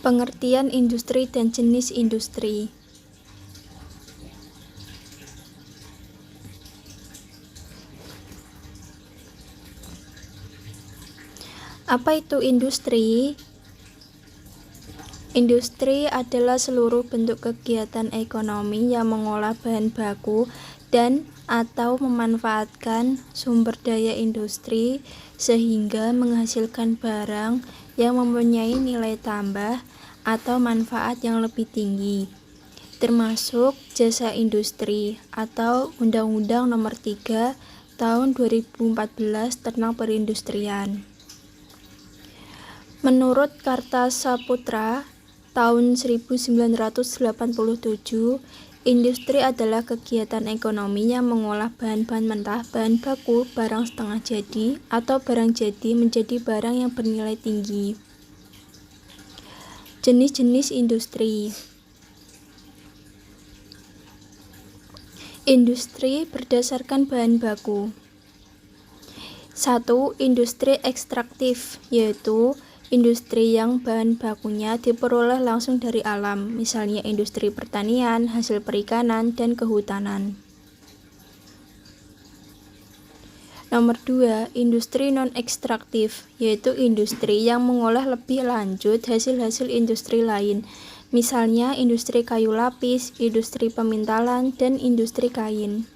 Pengertian industri dan jenis industri. Apa itu industri? Industri adalah seluruh bentuk kegiatan ekonomi yang mengolah bahan baku dan atau memanfaatkan sumber daya industri sehingga menghasilkan barang yang mempunyai nilai tambah atau manfaat yang lebih tinggi, termasuk jasa industri atau Undang-Undang Nomor 3 Tahun 2014 tentang perindustrian. Menurut Kartasaputra tahun 1987, industri adalah kegiatan ekonomi yang mengolah bahan-bahan mentah, bahan baku, barang setengah jadi, atau barang jadi menjadi barang yang bernilai tinggi. Jenis-jenis industri. Industri berdasarkan bahan baku. 1. Industri ekstraktif, yaitu industri yang bahan bakunya diperoleh langsung dari alam, misalnya industri pertanian, hasil perikanan, dan kehutanan. Nomor 2, industri non-ekstraktif, yaitu industri yang mengolah lebih lanjut hasil-hasil industri lain, misalnya industri kayu lapis, industri pemintalan, dan industri kain.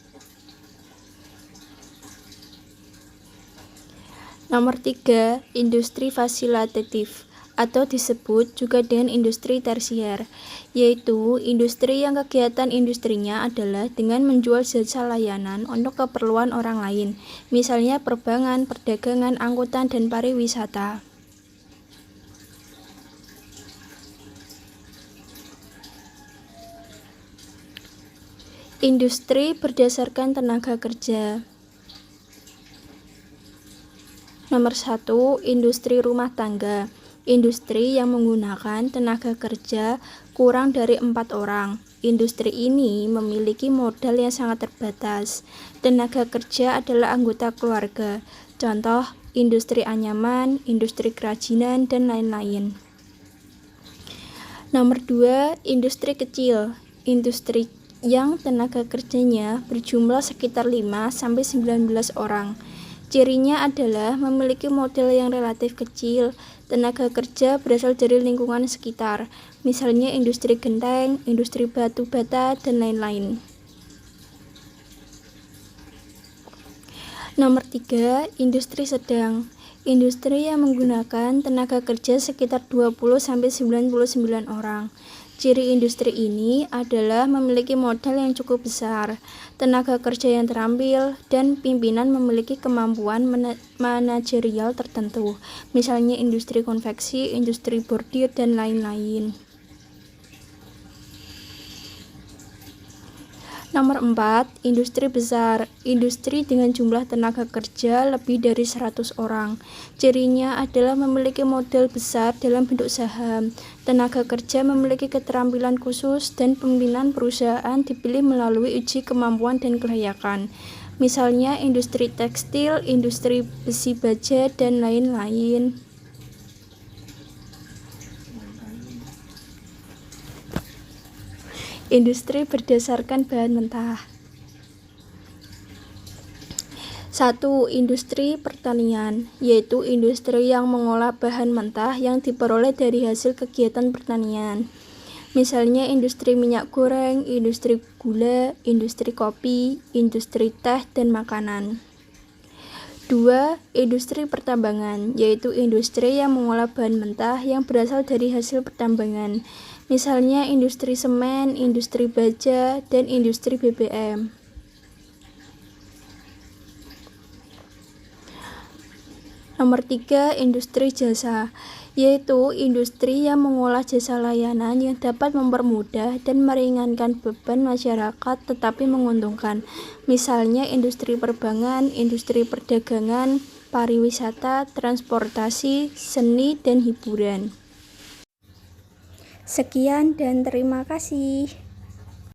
Nomor 3, industri fasilitatif atau disebut juga dengan industri tersier, yaitu industri yang kegiatan industrinya adalah dengan menjual jasa layanan untuk keperluan orang lain, misalnya perbankan, perdagangan, angkutan, dan pariwisata. Industri berdasarkan tenaga kerja. Nomor 1, industri rumah tangga. Industri yang menggunakan tenaga kerja kurang dari 4 orang. Industri ini memiliki modal yang sangat terbatas. Tenaga kerja adalah anggota keluarga. Contoh, industri anyaman, industri kerajinan, dan lain-lain. Nomor 2, industri kecil. Industri yang tenaga kerjanya berjumlah sekitar 5-19 orang. Cirinya adalah memiliki modal yang relatif kecil, tenaga kerja berasal dari lingkungan sekitar, misalnya industri genteng, industri batu bata, dan lain-lain. Nomor 3, industri sedang. Industri yang menggunakan tenaga kerja sekitar 20-99 orang. Ciri industri ini adalah memiliki modal yang cukup besar, tenaga kerja yang terampil, dan pimpinan memiliki kemampuan manajerial tertentu, misalnya industri konveksi, industri bordir, dan lain-lain. Nomor 4, industri besar. Industri dengan jumlah tenaga kerja lebih dari 100 orang. Cirinya adalah memiliki modal besar dalam bentuk saham. Tenaga kerja memiliki keterampilan khusus dan pimpinan perusahaan dipilih melalui uji kemampuan dan kelayakan. Misalnya industri tekstil, industri besi baja, dan lain-lain. Industri berdasarkan bahan mentah. 1. Industri pertanian, yaitu industri yang mengolah bahan mentah yang diperoleh dari hasil kegiatan pertanian. Misalnya industri minyak goreng, industri gula, industri kopi, industri teh, dan makanan. 2. Industri pertambangan, yaitu industri yang mengolah bahan mentah yang berasal dari hasil pertambangan. Misalnya industri semen, industri baja, dan industri BBM. Nomor 3, industri jasa, yaitu industri yang mengolah jasa layanan yang dapat mempermudah dan meringankan beban masyarakat tetapi menguntungkan. Misalnya industri perbankan, industri perdagangan, pariwisata, transportasi, seni, dan hiburan. Sekian dan terima kasih.